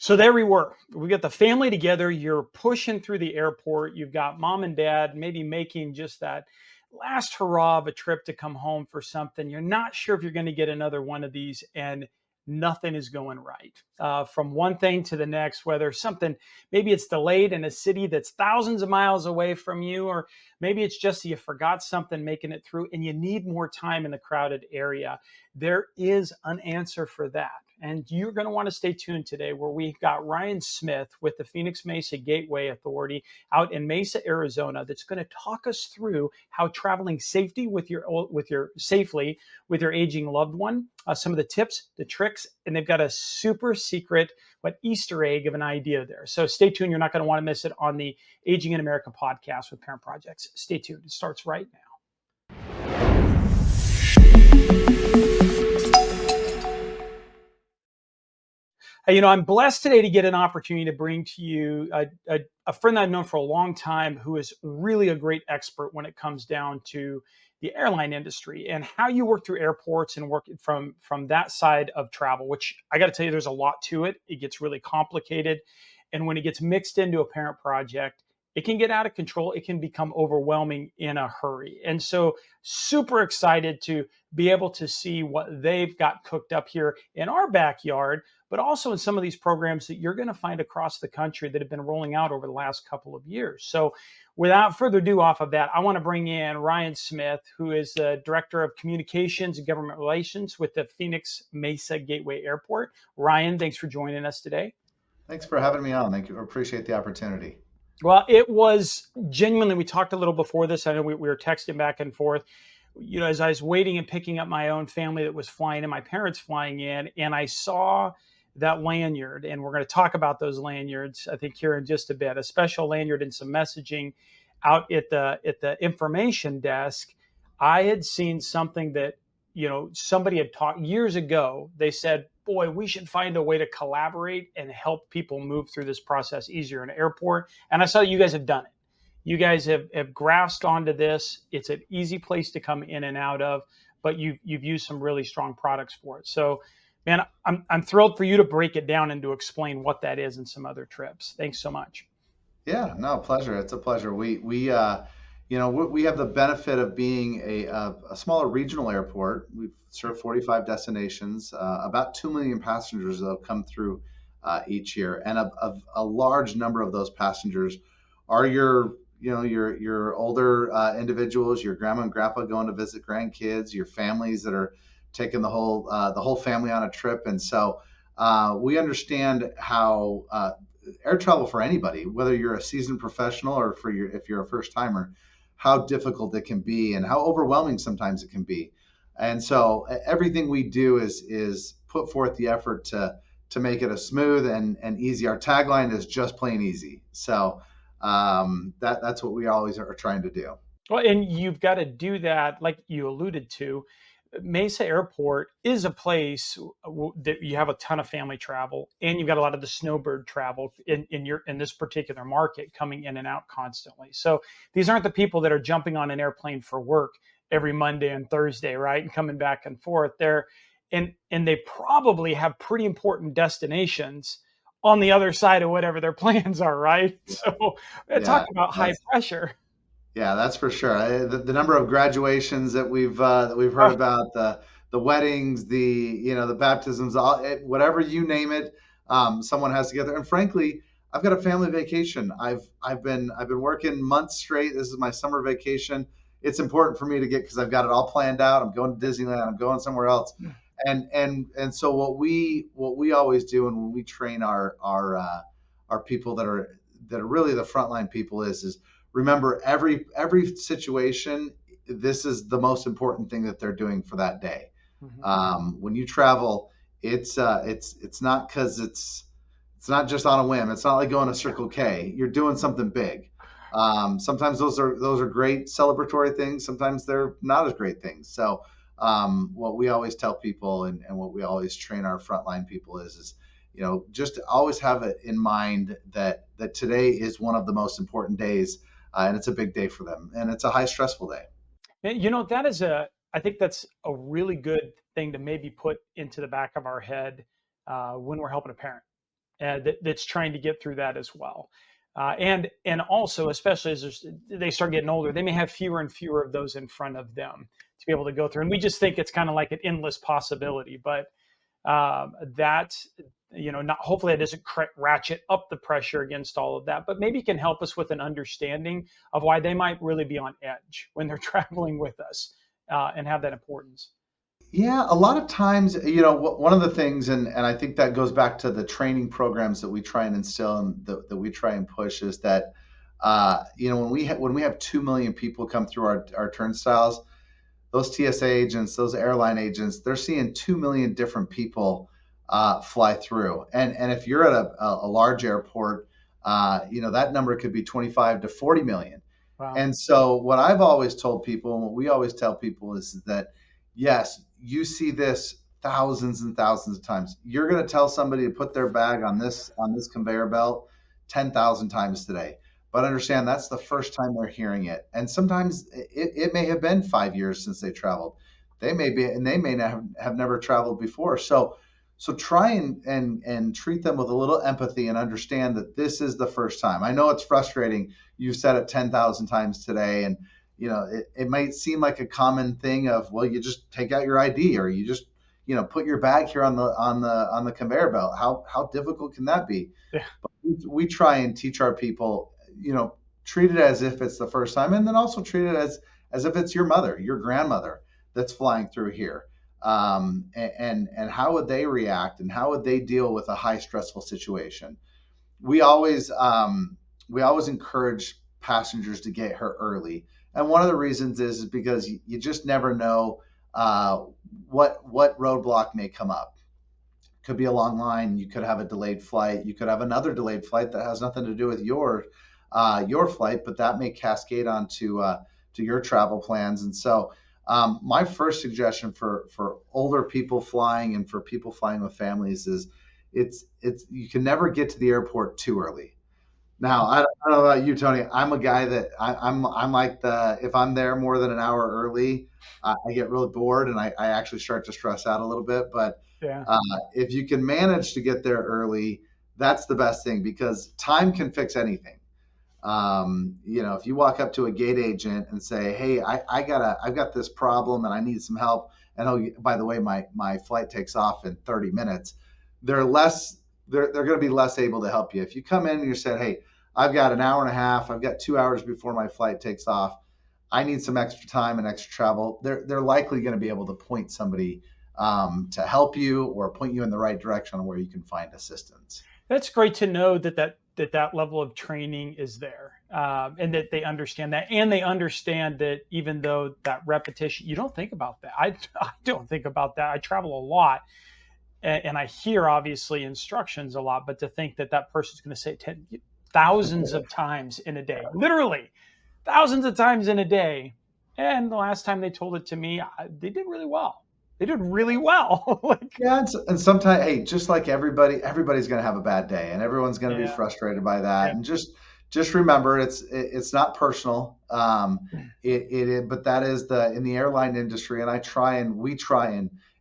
So there we were. We got the family together. You're pushing through the airport. You've got mom and dad maybe making just that last hurrah of a trip to come home for something. You're not sure if you're going to get another one of these, and nothing is going right. From one thing to the next, whether something maybe it's delayed in a city that's thousands of miles away from you, or maybe it's just you forgot something making it through and you need more time in the crowded area. There is an answer for that. And you're going to want to stay tuned today, where we've got Ryan Smith with the Phoenix-Mesa Gateway Authority out in Mesa, Arizona, that's going to talk us through how traveling safely with your aging loved one, some of the tips, the tricks, and they've got a super secret, Easter egg of an idea there. So stay tuned. You're not going to want to miss it on the Aging in America podcast with Parent Projects. Stay tuned. It starts right now. I'm blessed today to get an opportunity to bring to you a friend that I've known for a long time, who is really a great expert when it comes down to the airline industry and how you work through airports and work from that side of travel, which I got to tell you, there's a lot to it. It gets really complicated. And when it gets mixed into a parent project, it can get out of control. It can become overwhelming in a hurry. And so super excited to be able to see what they've got cooked up here in our backyard, but also in some of these programs that you're going to find across the country that have been rolling out over the last couple of years. So without further ado, off of that, I want to bring in Ryan Smith, who is the Director of Communications and Government Relations with the Phoenix-Mesa Gateway Airport. Ryan, thanks for joining us today. Thanks for having me on. Thank you. I appreciate the opportunity. Well, it was genuinely, we talked a little before this. I know we were texting back and forth. As I was waiting and picking up my own family that was flying in, my parents flying in, and I saw that lanyard, and we're going to talk about those lanyards, I think, here in just a bit. A special lanyard and some messaging out at the information desk. I had seen something that somebody had talked years ago. They said, boy, we should find a way to collaborate and help people move through this process easier in an airport. And I saw you guys have done it. You guys have grasped onto this. It's an easy place to come in and out of, but you've used some really strong products for it. So, man, I'm thrilled for you to break it down and to explain what that is and some other trips. Thanks so much. Yeah, no, pleasure. It's a pleasure. We have the benefit of being a smaller regional airport. We serve 45 destinations, about 2 million passengers that come through each year, and a large number of those passengers are your older individuals, your grandma and grandpa going to visit grandkids, your families that are taking the whole family on a trip. And so we understand how air travel for anybody, whether you're a seasoned professional or if you're a first timer, how difficult it can be and how overwhelming sometimes it can be. And so everything we do is put forth the effort to make it a smooth and easy. Our tagline is just plain easy. So that's what we always are trying to do. Well, and you've got to do that, like you alluded to. Mesa Airport is a place that you have a ton of family travel, and you've got a lot of the snowbird travel in this particular market coming in and out constantly. So these aren't the people that are jumping on an airplane for work every Monday and Thursday, right, and coming back and forth. And they probably have pretty important destinations on the other side of whatever their plans are, right? Yeah. So Yeah, talk about high pressure. Yeah, that's for sure. The number of graduations that we've heard about, the weddings, the baptisms, whatever you name it, someone has to get there. And frankly, I've got a family vacation. I've been working months straight. This is my summer vacation. It's important for me to get, because I've got it all planned out. I'm going to Disneyland. I'm going somewhere else. And so what we always do, and when we train our people that are really the frontline people, is remember every situation, this is the most important thing that they're doing for that day. Mm-hmm. When you travel, it's not because it's not just on a whim. It's not like going to Circle K. You're doing something big. Sometimes those are great celebratory things. Sometimes they're not as great things. So what we always tell people, and what we always train our frontline people is just always have it in mind that today is one of the most important days. And it's a big day for them, and it's a high stressful day. I think that's a really good thing to maybe put into the back of our head when we're helping a parent. that's trying to get through that as well. And also, especially as they start getting older, they may have fewer and fewer of those in front of them to be able to go through. And we just think it's kind of like an endless possibility, but that not hopefully it doesn't ratchet up the pressure against all of that, but maybe it can help us with an understanding of why they might really be on edge when they're traveling with us, and have that importance. Yeah, a lot of times, one of the things, and I think that goes back to the training programs that we try and instill and that we try and push is that, when we have 2 million people come through our turnstiles, those TSA agents, those airline agents, they're seeing 2 million different people fly through. And if you're at a large airport, that number could be 25 to 40 million. Wow. And so what I've always told people, and what we always tell people is that, yes, you see this thousands and thousands of times. You're going to tell somebody to put their bag on this conveyor belt 10,000 times today. But understand that's the first time they're hearing it. And sometimes it may have been 5 years since they traveled. They may be, and they may not have never traveled before. So try and treat them with a little empathy and understand that this is the first time. I know it's frustrating. You've said it 10,000 times today, and it might seem like a common thing of, well, you just take out your ID or you just put your bag here on the conveyor belt. How difficult can that be? Yeah. But we try and teach our people, treat it as if it's the first time, and then also treat it as if it's your mother, your grandmother that's flying through here. And how would they react, and how would they deal with a high stressful situation? We always encourage passengers to get here early, and one of the reasons is because you just never know what roadblock may come up. Could be a long line. You could have a delayed flight. You could have another delayed flight that has nothing to do with your flight, but that may cascade onto to your travel plans. And so, my first suggestion for older people flying and for people flying with families is it's you can never get to the airport too early. Now, I don't know about you, Tony. I'm a guy that I'm like if I'm there more than an hour early, I get really bored and I actually start to stress out a little bit. But Yeah. uh, if you can manage to get there early, that's the best thing because time can fix anything. If you walk up to a gate agent and say, "Hey, I've got this problem and I need some help," and oh, by the way, my flight takes off in 30 minutes, they're going to be less able to help you. If you come in and you said, "Hey, I've got an hour and a half, I've got 2 hours before my flight takes off, I need some extra time and extra travel," they're likely going to be able to point somebody to help you or point you in the right direction on where you can find assistance. That's great to know that level of training is there, and that they understand that, and they understand that even though that repetition, you don't think about that. I don't think about that. I travel a lot, and I hear obviously instructions a lot, but to think that that person's going to say thousands of times in a day, literally thousands of times in a day, and the last time they told it to me, they did really well. They did really well. Like, Yeah, and sometimes, hey, just like everybody's going to have a bad day, and everyone's going to be yeah, frustrated by that. yeah, And just remember, it's not personal. But that is in the airline industry, and we try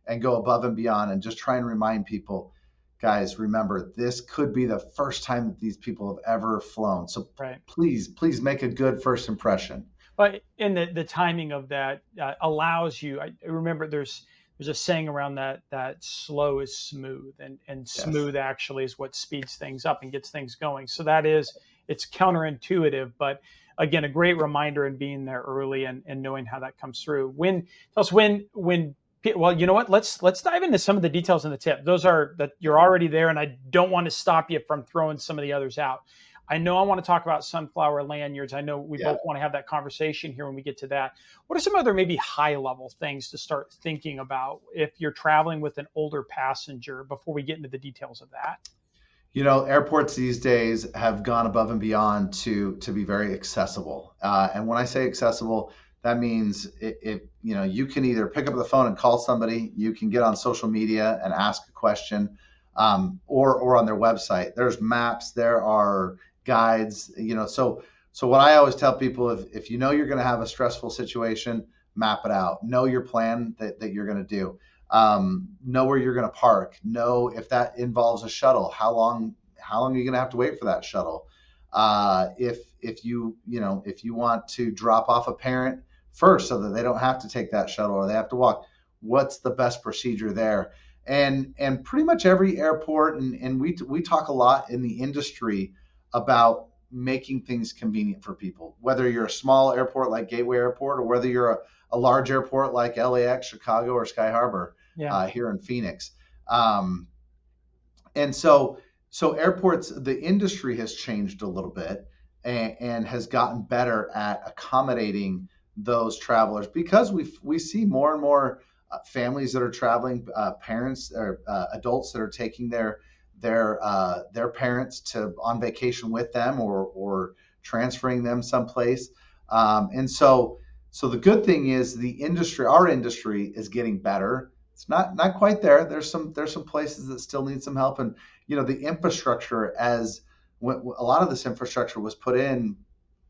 and go above and beyond, and just try and remind people, guys, remember this could be the first time that these people have ever flown. So right. please make a good first impression. But in the timing of that allows you. I remember there's a saying around that slow is smooth, and Yes. smooth actually is what speeds things up and gets things going. So that is, it's counterintuitive, but again, a great reminder in being there early, and knowing how that comes through. Tell us well, you know what? Let's dive into some of the details in the tip. Those are that you're already there, and I don't want to stop you from throwing some of the others out. I know I want to talk about sunflower lanyards. I know we Yeah. both want to have that conversation here when we get to that. What are some other maybe high level things to start thinking about if you're traveling with an older passenger before we get into the details of that? Airports these days have gone above and beyond to be very accessible. And when I say accessible, that means you can either pick up the phone and call somebody, you can get on social media and ask a question, or on their website. There's maps, there are guides. So what I always tell people, if you know you're going to have a stressful situation, map it out. Know your plan that you're going to do. Know where you're going to park, know if that involves a shuttle, how long how long are you going to have to wait for that shuttle? If you want to drop off a parent first so that they don't have to take that shuttle or they have to walk, what's the best procedure there? And pretty much every airport, and we talk a lot in the industry about making things convenient for people, whether you're a small airport like Gateway Airport or whether you're a large airport like LAX, Chicago, or Sky Harbor Yeah. here in Phoenix. Um, and so airports, the industry has changed a little bit and has gotten better at accommodating those travelers because we see more and more families that are traveling, parents or adults that are taking their parents to on vacation with them or transferring them someplace. And so the good thing is our industry is getting better. It's not quite there. There's some places that still need some help, and the infrastructure, as a lot of this infrastructure was put in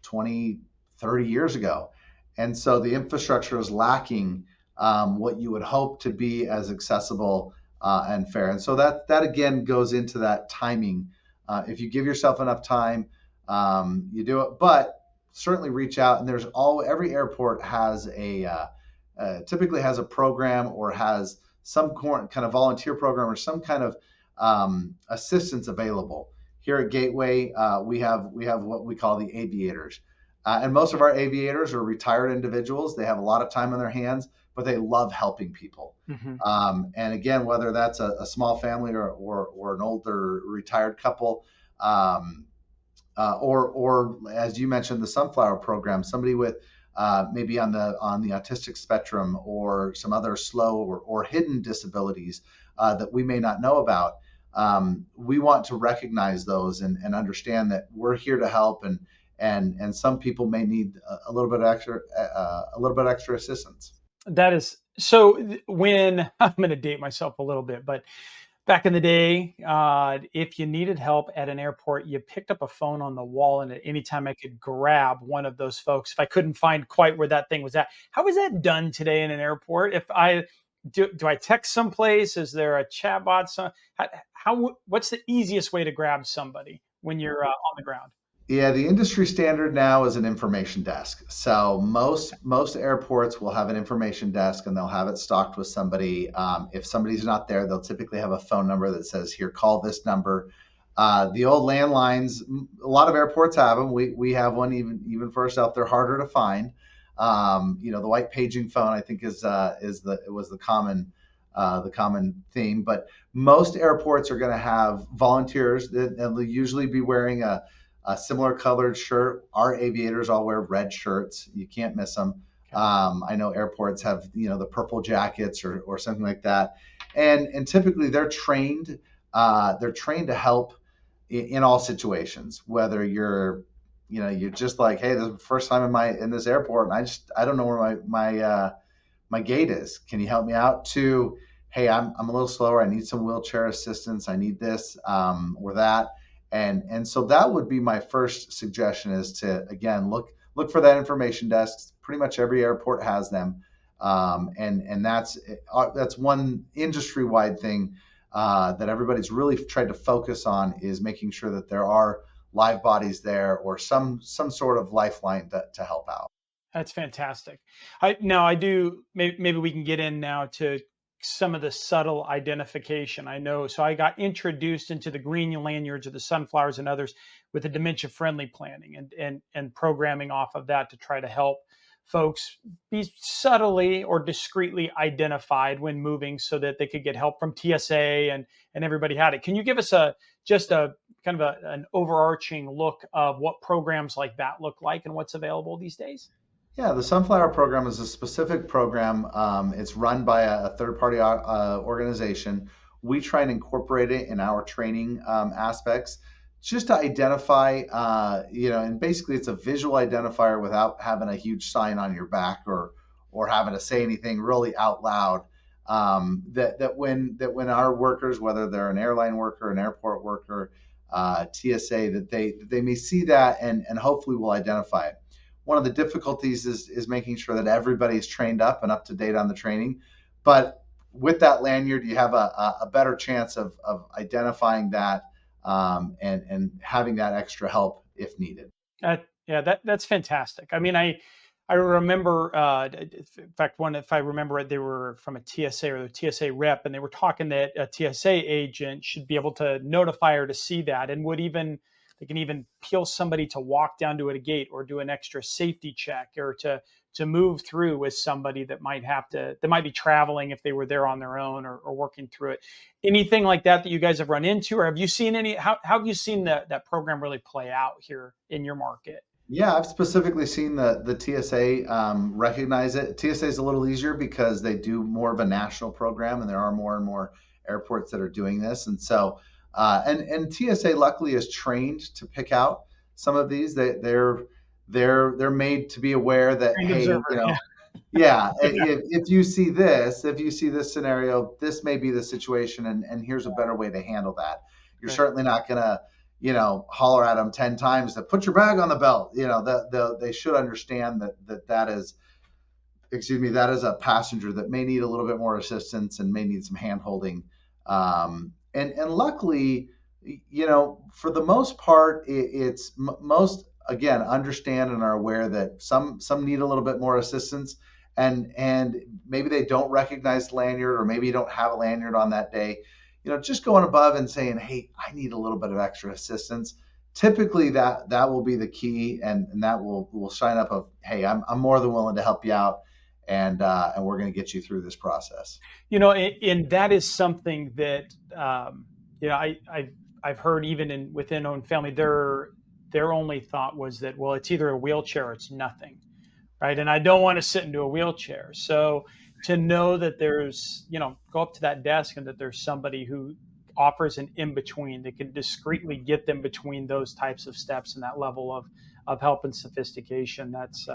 20, 30 years ago, and so the infrastructure is lacking what you would hope to be as accessible and fair. And so that again goes into that timing. If you give yourself enough time, you do it. But certainly reach out. And every airport has typically has a program or has some kind of volunteer program or some kind of assistance available. Here at Gateway, we have what we call the aviators. And most of our aviators are retired individuals. They have a lot of time on their hands, but they love helping people. Mm-hmm. And again, whether that's a small family or an older retired couple, or as you mentioned, the Sunflower Program, somebody with maybe on the autistic spectrum or some other slow or hidden disabilities that we may not know about. We want to recognize those and understand that we're here to help, and some people may need a little bit extra assistance. That is so. When I'm going to date myself a little bit, but back in the day, if you needed help at an airport, you picked up a phone on the wall, and at any time I could grab one of those folks if I couldn't find quite where that thing was at. How is that done today in an airport? If I do I text someplace? Is there a chat bot? What's the easiest way to grab somebody when you're on the ground? Yeah, the industry standard now is an information desk. So most airports will have an information desk, and they'll have it stocked with somebody. If somebody's not there, they'll typically have a phone number that says, "Here, call this number." The old landlines, a lot of airports have them. We have one even for ourselves. They're harder to find. The white paging phone, I think, was the common theme. But most airports are going to have volunteers, and they'll usually be wearing a similar colored shirt. Our aviators all wear red shirts. You can't miss them. I know airports have, the purple jackets or something like that. And typically they're trained to help in all situations, whether you're just like, hey, this is the first time in this airport, and I don't know where my gate is. Can you help me out? To, hey, I'm a little slower. I need some wheelchair assistance. I need this or that. And so that would be my first suggestion, is to, again, look for that information desk. Pretty much every airport has them. And that's one industry-wide thing that everybody's really tried to focus on, is making sure that there are live bodies there or some sort of lifeline to help out. That's fantastic. I do. Maybe we can get in now to some of the subtle identification. I know. So I got introduced into the green lanyards or the sunflowers and others with the dementia friendly planning and programming off of that to try to help folks be subtly or discreetly identified when moving, so that they could get help from TSA and everybody had it. Can you give us just a kind of an overarching look of what programs like that look like and what's available these days? Yeah, the Sunflower Program is a specific program. It's run by a third-party organization. We try and incorporate it in our training aspects, just to identify, and basically it's a visual identifier without having a huge sign on your back or having to say anything really out loud. That when our workers, whether they're an airline worker, an airport worker, TSA, that they may see that and hopefully will identify it. One of the difficulties is making sure that everybody is trained up and up to date on the training. But with that lanyard, you have a better chance of identifying that and having that extra help if needed. Yeah, that's fantastic. I mean, I remember, in fact, one if I remember it, they were from a TSA or the TSA rep, and they were talking that a TSA agent should be able to notify her to see that, and would even they can even peel somebody to walk down to a gate or do an extra safety check or to move through with somebody that might be traveling if they were there on their own or working through it. Anything like that you guys have run into, or have you seen any? How have you seen that program really play out here in your market? Yeah, I've specifically seen the TSA recognize it. TSA is a little easier because they do more of a national program, and there are more and more airports that are doing this. And so, and TSA luckily is trained to pick out some of these. They're made to be aware that, Trained hey, observer. Yeah. yeah, Yeah. if you see this scenario, this may be the situation, and here's a better way to handle that. You're Right. certainly not gonna, holler at them 10 times to put your bag on the belt. They should understand that is, excuse me, that is a passenger that may need a little bit more assistance and may need some hand holding. And luckily, for the most part, it's most, again, understand and are aware that some need a little bit more assistance, and maybe they don't recognize the lanyard, or maybe you don't have a lanyard on that day. Just going above and saying, hey, I need a little bit of extra assistance. Typically that will be the key, and that will shine up of, hey, I'm more than willing to help you out, and we're going to get you through this process. And that is something that I've heard even in within own family, their only thought was that, well, it's either a wheelchair or it's nothing, right? And I don't want to sit into a wheelchair. So to know that there's, go up to that desk and that there's somebody who offers an in between that can discreetly get them between those types of steps and that level of help and sophistication. That's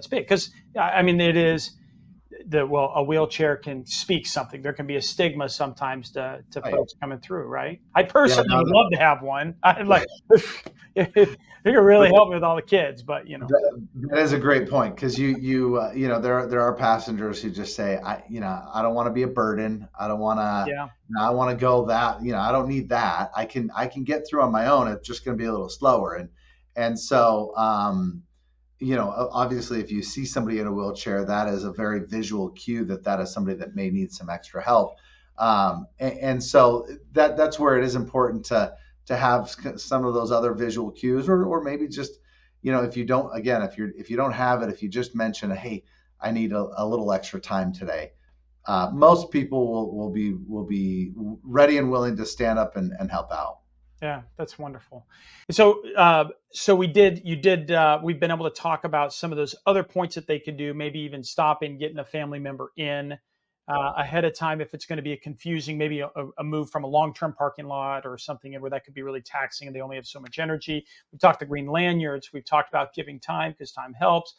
big because I mean it is a wheelchair can speak something. There can be a stigma sometimes to Right. folks coming through, right? I Yeah. personally No. would love to have one. I'd like it could really But help me with all the kids, but that is a great point, because there are passengers who just say, I don't want to be a burden. I don't want to. yeah, I want to go that. I don't need that. I can get through on my own. It's just going to be a little slower, and so, obviously, if you see somebody in a wheelchair, that is a very visual cue that is somebody that may need some extra help. And so that's where it is important to have some of those other visual cues, or maybe just, if you don't, again, if you don't have it, if you just mention, hey, I need a little extra time today, most people will be ready and willing to stand up and help out. yeah, that's wonderful. So we've been able to talk about some of those other points that they could do, maybe even stopping, getting a family member in ahead of time if it's going to be a confusing, maybe a move from a long-term parking lot or something where that could be really taxing and they only have so much energy. We've talked the green lanyards. We've talked about giving time because time helps.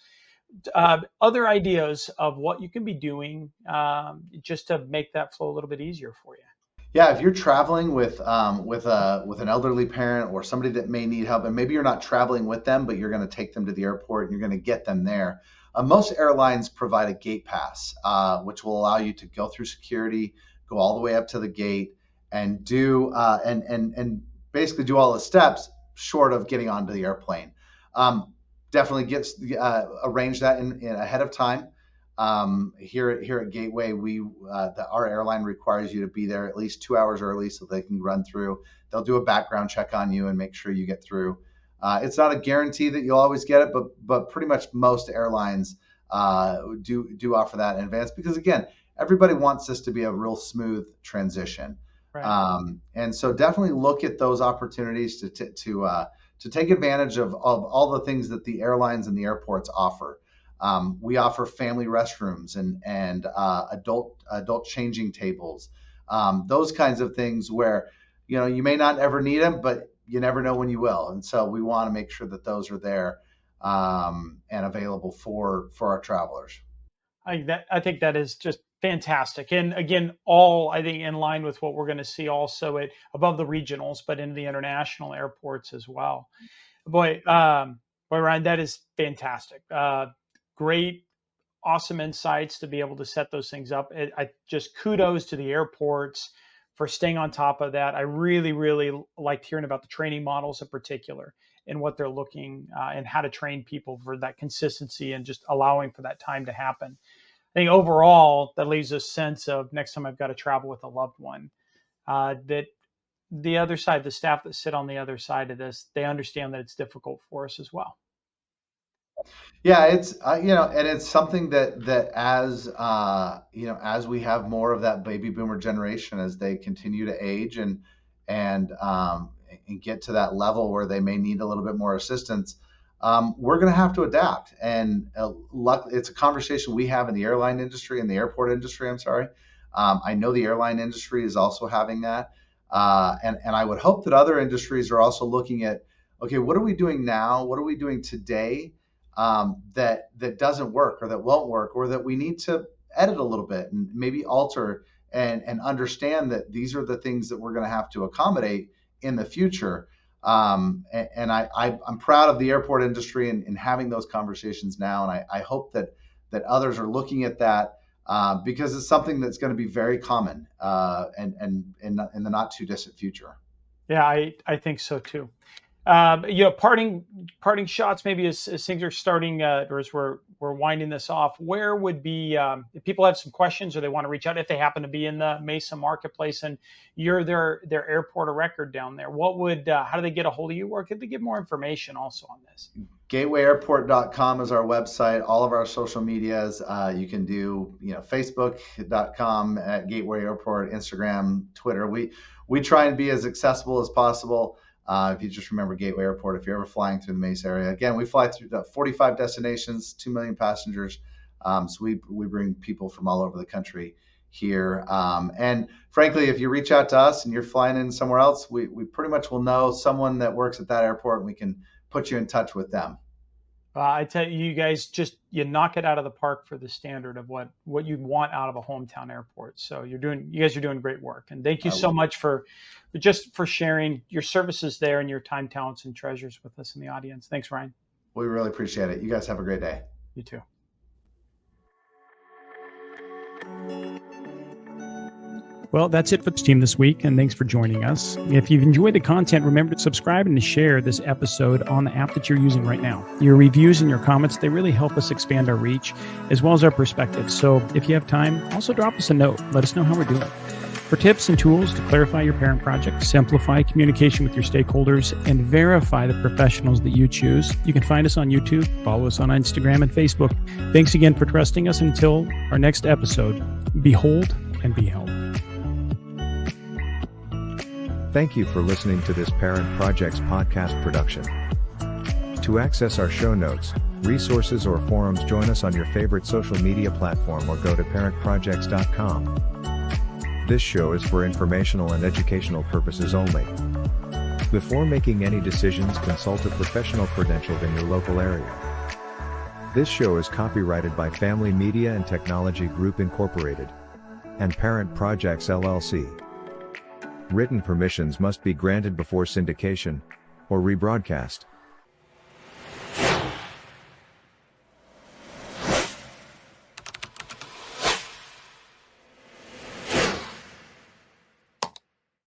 Other ideas of what you can be doing just to make that flow a little bit easier for you. Yeah, if you're traveling with an elderly parent or somebody that may need help, and maybe you're not traveling with them, but you're going to take them to the airport and you're going to get them there. Most airlines provide a gate pass, which will allow you to go through security, go all the way up to the gate, and do and basically do all the steps short of getting onto the airplane. Definitely get arrange that in ahead of time. Here at Gateway, our airline requires you to be there at least 2 hours early so they can run through. They'll do a background check on you and make sure you get through. It's not a guarantee that you'll always get it, but pretty much most airlines do offer that in advance, because, again, everybody wants this to be a real smooth transition. Right. And so definitely look at those opportunities to take advantage of all the things that the airlines and the airports offer. We offer family restrooms and adult changing tables, those kinds of things where you may not ever need them, but you never know when you will. And so we want to make sure that those are there, and available for our travelers. I think that is just fantastic, and again, all I think in line with what we're going to see also at above the regionals, but in the international airports as well. Boy, boy, Ryan, that is fantastic. Great, awesome insights to be able to set those things up. I just kudos to the airports for staying on top of that. I really, really liked hearing about the training models in particular and what they're looking and how to train people for that consistency and just allowing for that time to happen. I think overall, that leaves a sense of next time I've got to travel with a loved one, that the other side, the staff that sit on the other side of this, they understand that it's difficult for us as well. Yeah, it's and it's something that as as we have more of that baby boomer generation, as they continue to age and and get to that level where they may need a little bit more assistance, we're going to have to adapt. And it's a conversation we have in the airline industry and the airport industry. I'm sorry. I know the airline industry is also having that, and I would hope that other industries are also looking at, okay, what are we doing now? What are we doing today? That doesn't work or that won't work, or that we need to edit a little bit and maybe alter and understand that these are the things that we're going to have to accommodate in the future. And I'm proud of the airport industry and having those conversations now. And I hope that others are looking at that because it's something that's going to be very common and in the not too distant future. Yeah, I think so too. Parting shots, maybe as things are starting, or as we're winding this off, where would be, if people have some questions or they want to reach out, if they happen to be in the Mesa marketplace and you're their airport of record down there, what would, how do they get a hold of you, or could they get more information also on this? gatewayairport.com is our website. All of our social medias, you can do, facebook.com at Gateway Airport, Instagram, Twitter. We try and be as accessible as possible. If you just remember Gateway Airport, if you're ever flying through the Mesa area, again, we fly through 45 destinations, 2 million passengers. So we bring people from all over the country here. And frankly, if you reach out to us and you're flying in somewhere else, we pretty much will know someone that works at that airport, and we can put you in touch with them. I tell you, you guys you knock it out of the park for the standard of what you want out of a hometown airport. So you guys are doing great work, and thank you so much for sharing your services there and your time, talents, and treasures with us in the audience. Thanks, Ryan. We really appreciate it. You guys have a great day. You too. Well, that's it for the team this week, and thanks for joining us. If you've enjoyed the content, remember to subscribe and to share this episode on the app that you're using right now. Your reviews and your comments, they really help us expand our reach as well as our perspective. So if you have time, also drop us a note. Let us know how we're doing. For tips and tools to clarify your parent project, simplify communication with your stakeholders, and verify the professionals that you choose, you can find us on YouTube, follow us on Instagram and Facebook. Thanks again for trusting us. Until our next episode, behold and be held. Thank you for listening to this Parent Projects podcast production. To access our show notes, resources, or forums, join us on your favorite social media platform or go to parentprojects.com. This show is for informational and educational purposes only. Before making any decisions, consult a professional credentialed in your local area. This show is copyrighted by Family Media and Technology Group Incorporated and Parent Projects LLC. Written permissions must be granted before syndication or rebroadcast.